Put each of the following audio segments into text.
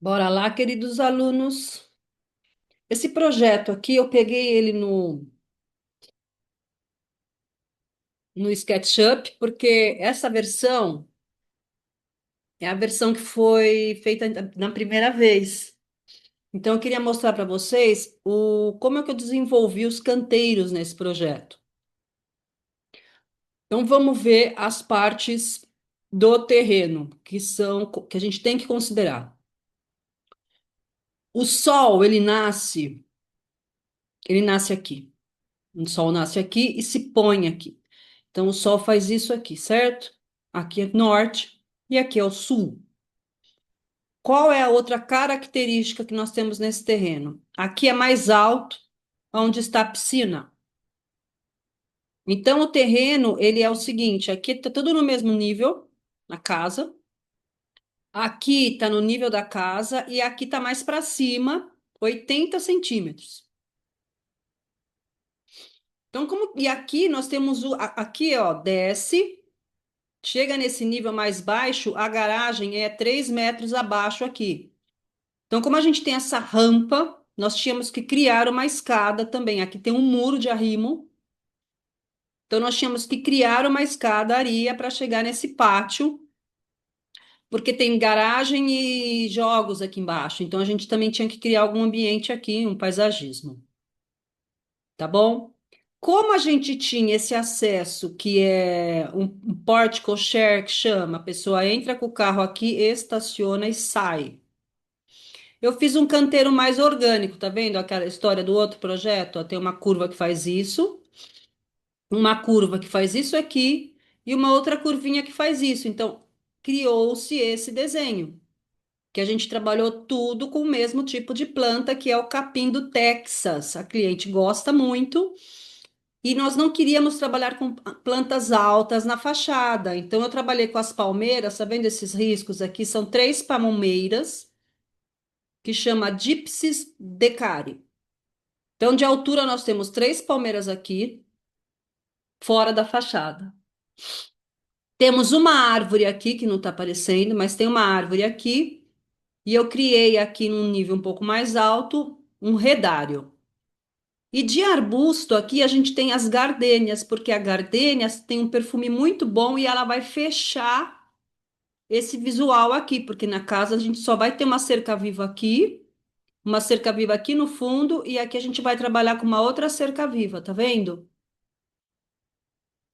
Bora lá, queridos alunos. Esse projeto aqui, eu peguei ele no SketchUp, porque essa versão é a versão que foi feita na primeira vez. Então, eu queria mostrar para vocês como é que eu desenvolvi os canteiros nesse projeto. Então, vamos ver as partes do terreno, que a gente tem que considerar. O sol, ele nasce aqui. O sol nasce aqui e se põe aqui. Então, o Sol faz isso aqui, certo? Aqui é norte e aqui é o sul. Qual é a outra característica que nós temos nesse terreno? Aqui é mais alto, onde está a piscina. Então, o terreno, ele é o seguinte, aqui está tudo no mesmo nível, na casa. Aqui está no nível da casa e aqui está mais para cima, 80 centímetros. Então, e aqui nós temos aqui, ó, desce. Chega nesse nível mais baixo, a garagem é 3 metros abaixo aqui. Então, como a gente tem essa rampa, nós tínhamos que criar uma escada também. Aqui tem um muro de arrimo. Então, nós tínhamos que criar uma escadaria para chegar nesse pátio, porque tem garagem e jogos aqui embaixo. Então, a gente também tinha que criar algum ambiente aqui, um paisagismo. Tá bom? Como a gente tinha esse acesso, que é um portico share, que chama, a pessoa entra com o carro aqui, estaciona e sai. Eu fiz um canteiro mais orgânico, tá vendo aquela história do outro projeto? Ó, tem uma curva que faz isso, uma curva que faz isso aqui e uma outra curvinha que faz isso. Então, criou-se esse desenho, que a gente trabalhou tudo com o mesmo tipo de planta, que é o capim do Texas. A cliente gosta muito. E nós não queríamos trabalhar com plantas altas na fachada. Então, eu trabalhei com as palmeiras, sabendo esses riscos aqui? São três palmeiras, que chama Gypsis decari. Então, de altura, nós temos três palmeiras aqui, fora da fachada. Temos uma árvore aqui, que não está aparecendo, mas tem uma árvore aqui. E eu criei aqui num nível um pouco mais alto, um redário. E de arbusto aqui a gente tem as gardênias, porque a gardênia tem um perfume muito bom e ela vai fechar esse visual aqui, porque na casa a gente só vai ter uma cerca viva aqui no fundo e aqui a gente vai trabalhar com uma outra cerca viva, tá vendo?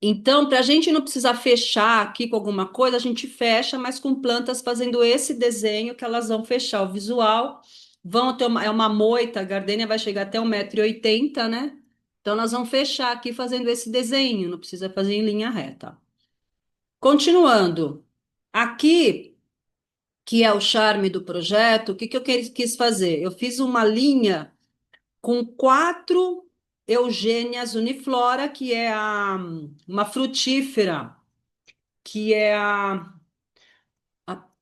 Então, para a gente não precisar fechar aqui com alguma coisa, a gente fecha, mas com plantas fazendo esse desenho que elas vão fechar o visual. Vão ter é uma moita, a gardênia vai chegar até 1,80 m, né? Então, nós vamos fechar aqui fazendo esse desenho, não precisa fazer em linha reta. Continuando, aqui, que é o charme do projeto, o que que eu quis fazer? Eu fiz uma linha com quatro Eugênias uniflora, que é uma frutífera, que é a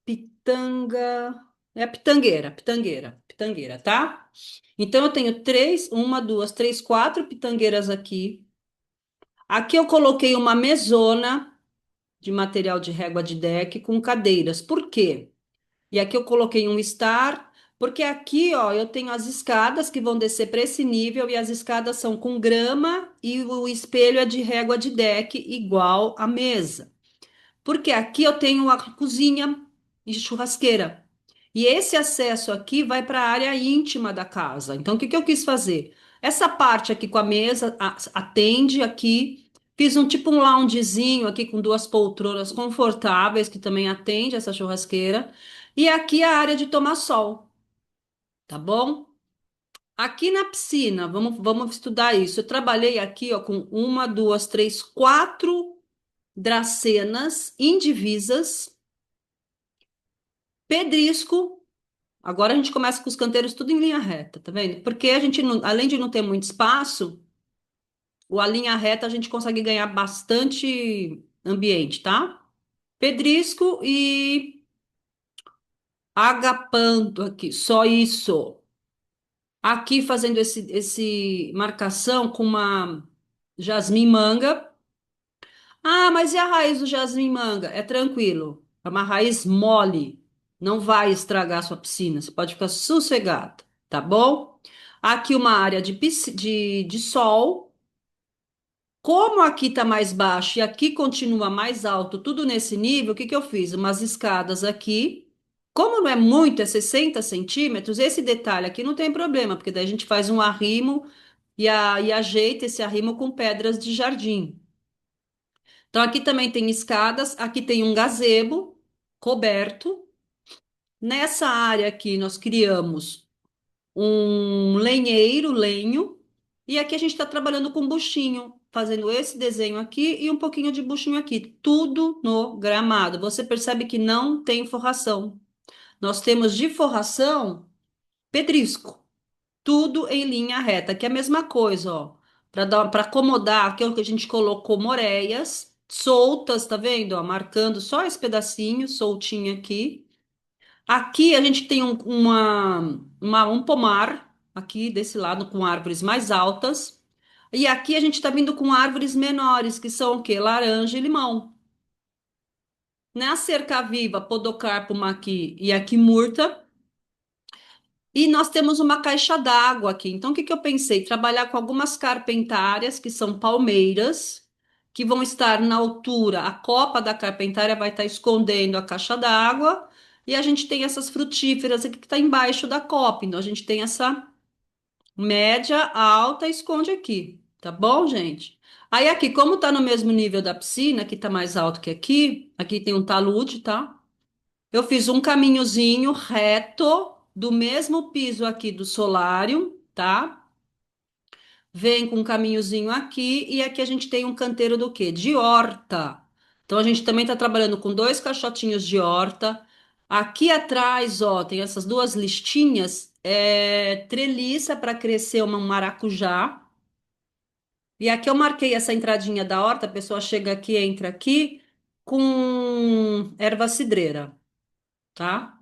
pitanga, é a pitangueira, tá? Então eu tenho três, uma, duas, três, quatro pitangueiras aqui. Aqui eu coloquei uma mesona de material de régua de deck com cadeiras. Por quê? E aqui eu coloquei um estar, porque aqui, ó, eu tenho as escadas que vão descer para esse nível e as escadas são com grama e o espelho é de régua de deck igual à mesa. Porque aqui eu tenho a cozinha e churrasqueira. E esse acesso aqui vai para a área íntima da casa. Então, o que que eu quis fazer? Essa parte aqui com a mesa atende aqui. Fiz um tipo um loungezinho aqui com duas poltronas confortáveis que também atende essa churrasqueira. E aqui a área de tomar sol, tá bom? Aqui na piscina, vamos estudar isso. Eu trabalhei aqui, ó, com uma, duas, três, quatro dracenas indivisas, pedrisco. Agora a gente começa com os canteiros tudo em linha reta, tá vendo? Porque a gente, além de não ter muito espaço, a linha reta a gente consegue ganhar bastante ambiente, tá? Pedrisco e agapando aqui, só isso. Aqui fazendo esse marcação com uma jasmim manga. Ah, mas e a raiz do jasmim manga? É tranquilo, é uma raiz mole. Não vai estragar a sua piscina, você pode ficar sossegado, tá bom? Aqui uma área de sol. Como aqui tá mais baixo e aqui continua mais alto, tudo nesse nível, o que que eu fiz? Umas escadas aqui. Como não é muito, é 60 centímetros, esse detalhe aqui não tem problema, porque daí a gente faz um arrimo e ajeita esse arrimo com pedras de jardim. Então aqui também tem escadas, aqui tem um gazebo coberto. Nessa área aqui nós criamos um lenheiro, lenho, e aqui a gente está trabalhando com buchinho, fazendo esse desenho aqui e um pouquinho de buchinho aqui, tudo no gramado. Você percebe que não tem forração. Nós temos de forração pedrisco, tudo em linha reta, que é a mesma coisa, ó, para acomodar aquilo que a gente colocou moreias soltas, tá vendo? Ó, marcando só esse pedacinho soltinho aqui. Aqui a gente tem um pomar, aqui desse lado, com árvores mais altas. E aqui a gente está vindo com árvores menores, que são o quê? Laranja e limão. Na cerca viva, podocarpo, maqui e aqui murta. E nós temos uma caixa d'água aqui. Então, o que que eu pensei? Trabalhar com algumas carpentárias, que são palmeiras, que vão estar na altura. A copa da carpentária vai estar escondendo a caixa d'água. E a gente tem essas frutíferas aqui que está embaixo da copa. Então, a gente tem essa média, alta, esconde aqui. Tá bom, gente? Aí aqui, como tá no mesmo nível da piscina, aqui tá mais alto que aqui. Aqui tem um talude, tá? Eu fiz um caminhozinho reto do mesmo piso aqui do solário, tá? Vem com um caminhozinho aqui e aqui a gente tem um canteiro do quê? De horta. Então a gente também está trabalhando com dois caixotinhos de horta. Aqui atrás, ó, tem essas duas listinhas, treliça para crescer uma maracujá. E aqui eu marquei essa entradinha da horta, a pessoa chega aqui, entra aqui com erva cidreira, tá?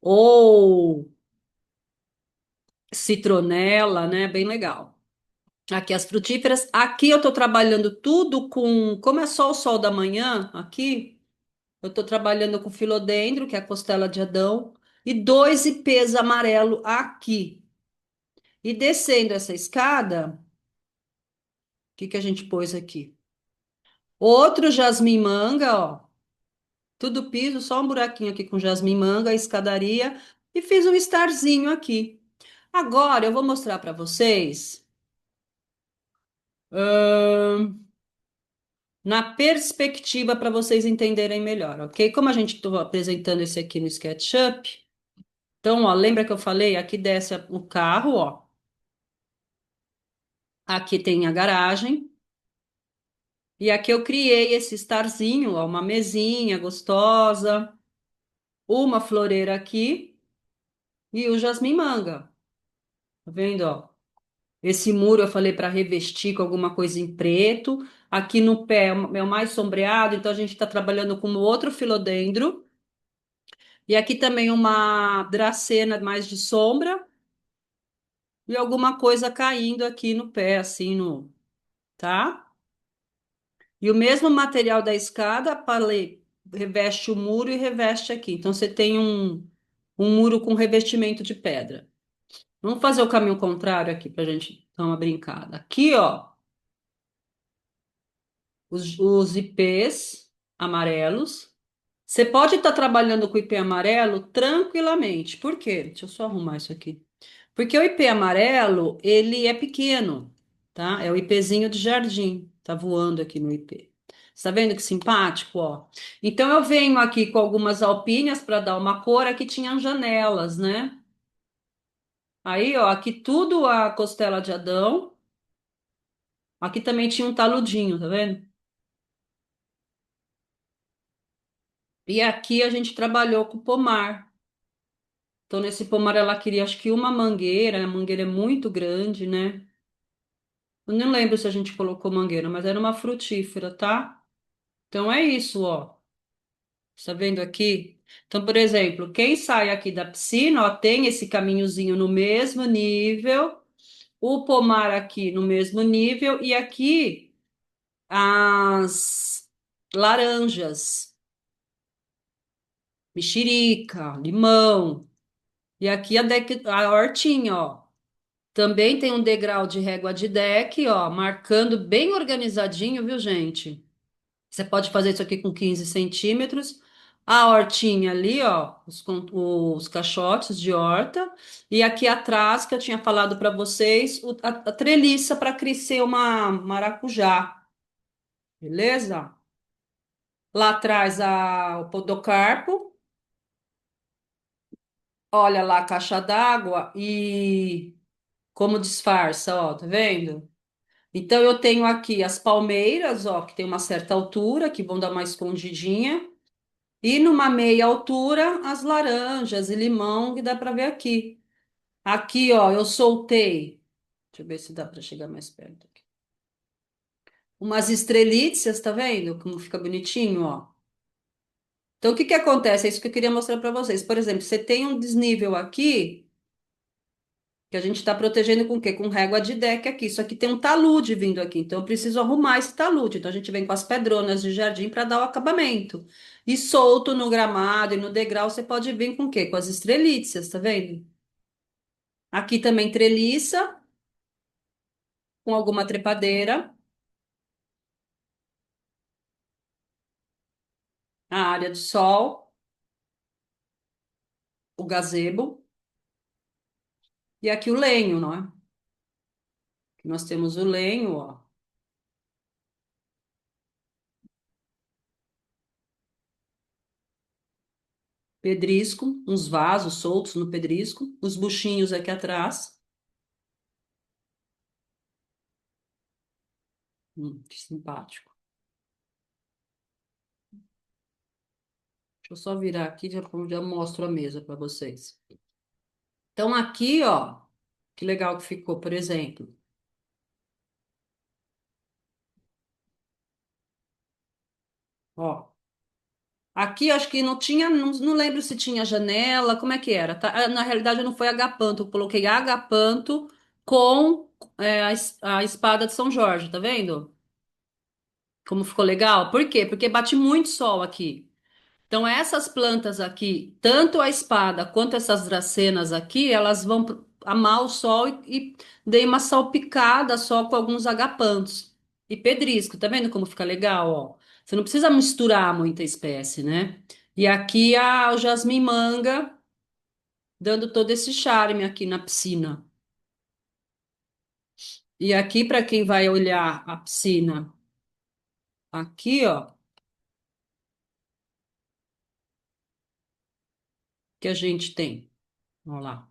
Ou citronela, né? Bem legal. Aqui as frutíferas. Aqui eu tô trabalhando tudo com, como é só o sol da manhã, aqui eu tô trabalhando com filodendro, que é a costela de Adão, e dois ipês amarelo aqui. E descendo essa escada, o que que a gente pôs aqui? Outro jasmim manga, ó. Tudo piso, só um buraquinho aqui com jasmim manga, escadaria, e fiz um estarzinho aqui. Agora eu vou mostrar para vocês. Na perspectiva para vocês entenderem melhor, ok? Como a gente estou apresentando esse aqui no SketchUp, então, ó, lembra que eu falei? Aqui desce o carro, ó. Aqui tem a garagem. E aqui eu criei esse estarzinho, ó, uma mesinha gostosa, uma floreira aqui e o jasmim manga. Tá vendo, ó? Esse muro eu falei para revestir com alguma coisa em preto. Aqui no pé é o mais sombreado, então a gente está trabalhando com outro filodendro. E aqui também uma dracena mais de sombra e alguma coisa caindo aqui no pé, assim, no, tá? E o mesmo material da escada, falei, reveste o muro e reveste aqui. Então você tem um muro com revestimento de pedra. Vamos fazer o caminho contrário aqui pra gente dar uma brincada. Aqui, ó, os ipês amarelos. Você pode estar trabalhando com o ipê amarelo tranquilamente. Por quê? Deixa eu só arrumar isso aqui. Porque o ipê amarelo, ele é pequeno, tá? É o ipêzinho de jardim, tá voando aqui no ipê. Você tá vendo que simpático, ó? Então eu venho aqui com algumas alpíneas para dar uma cor, aqui tinham janelas, né? Aí, ó, aqui tudo a costela de Adão. Aqui também tinha um taludinho, tá vendo? E aqui a gente trabalhou com pomar. Então nesse pomar ela queria acho que uma mangueira, a mangueira é muito grande, né? Eu não lembro se a gente colocou mangueira, mas era uma frutífera, tá? Então é isso, ó. Está vendo aqui? Então, por exemplo, quem sai aqui da piscina, ó, tem esse caminhozinho no mesmo nível, o pomar aqui no mesmo nível e aqui as laranjas. mexerica, limão. E aqui a hortinha, ó. Também tem um degrau de régua de deck, ó, marcando bem organizadinho, viu, gente? Você pode fazer isso aqui com 15 centímetros. A hortinha ali, ó, os caixotes de horta. E aqui atrás, que eu tinha falado para vocês, a treliça para crescer uma maracujá, beleza? Lá atrás o podocarpo. Olha lá a caixa d'água e como disfarça, ó, tá vendo? Então eu tenho aqui as palmeiras, ó, que tem uma certa altura, que vão dar uma escondidinha. E numa meia altura, as laranjas e limão, que dá para ver aqui. Aqui, ó, eu soltei. Deixa eu ver se dá para chegar mais perto aqui. Umas estrelícias, tá vendo? Como fica bonitinho, ó. Então, o que que acontece? É isso que eu queria mostrar para vocês. Por exemplo, você tem um desnível aqui, que a gente está protegendo com o quê? Com régua de deck aqui. Isso aqui tem um talude vindo aqui. Então, eu preciso arrumar esse talude. Então, a gente vem com as pedronas de jardim para dar o acabamento. E solto no gramado e no degrau, você pode vir com o quê? Com as estrelícias, tá vendo? Aqui também treliça, com alguma trepadeira. A área de sol, o gazebo. E aqui o lenho, não é? Nós temos o lenho, ó. Pedrisco, uns vasos soltos no pedrisco. Os buchinhos aqui atrás. Que simpático. Deixa eu só virar aqui, já mostro a mesa para vocês. Então, aqui, ó, que legal que ficou, por exemplo. Ó, aqui acho que não tinha, não lembro se tinha janela, como é que era, tá? Na realidade não foi agapanto, eu coloquei agapanto com a espada de São Jorge, tá vendo? Como ficou legal? Por quê? Porque bate muito sol aqui. Então essas plantas aqui, tanto a espada quanto essas dracenas aqui, elas vão amar o sol e dei uma salpicada só com alguns agapantos e pedrisco, tá vendo como fica legal, ó? Você não precisa misturar muita espécie, né? E aqui o jasmim manga dando todo esse charme aqui na piscina. E aqui para quem vai olhar a piscina, aqui, ó, que a gente tem, ó lá.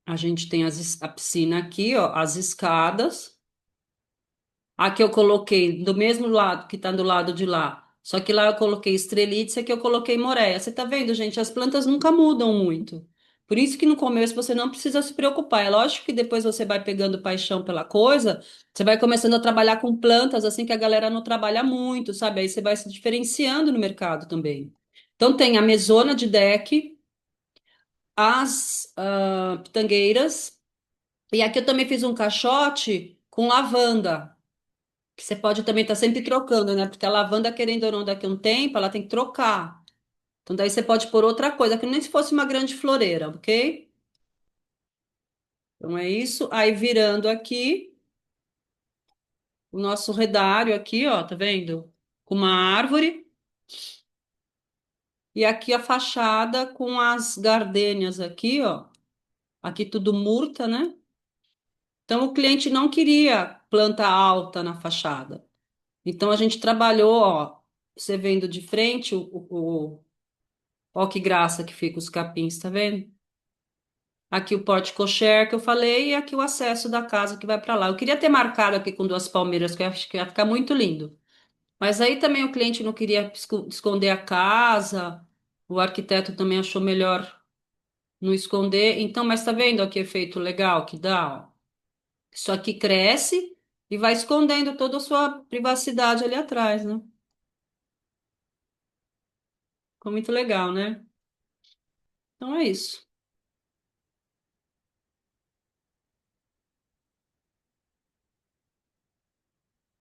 A gente tem a piscina aqui, ó, as escadas. Aqui eu coloquei do mesmo lado que tá do lado de lá. Só que lá eu coloquei estrelite, aqui eu coloquei moreia. Você tá vendo, gente? As plantas nunca mudam muito. Por isso que no começo você não precisa se preocupar. É lógico que depois você vai pegando paixão pela coisa, você vai começando a trabalhar com plantas assim que a galera não trabalha muito, sabe? Aí você vai se diferenciando no mercado também. Então tem a mesona de deck, as pitangueiras, e aqui eu também fiz um caixote com lavanda. Que você pode também estar sempre trocando, né? Porque a lavanda, querendo ou não, daqui a um tempo, ela tem que trocar. Então, daí você pode pôr outra coisa, que nem se fosse uma grande floreira, ok? Então, é isso. Aí, virando aqui, o nosso redário aqui, ó, tá vendo? Com uma árvore. E aqui a fachada com as gardênias aqui, ó. Aqui tudo murta, né? Então, o cliente não queria planta alta na fachada. Então, a gente trabalhou, ó. Você vendo de frente ó que graça que fica os capins, tá vendo? Aqui o porte cocher que eu falei e aqui o acesso da casa que vai para lá. Eu queria ter marcado aqui com duas palmeiras, que eu acho que ia ficar muito lindo. Mas aí também o cliente não queria esconder a casa, o arquiteto também achou melhor não esconder. Então, mas tá vendo aqui efeito legal que dá? Ó? Isso aqui cresce e vai escondendo toda a sua privacidade ali atrás, né? Ficou muito legal, né? Então é isso.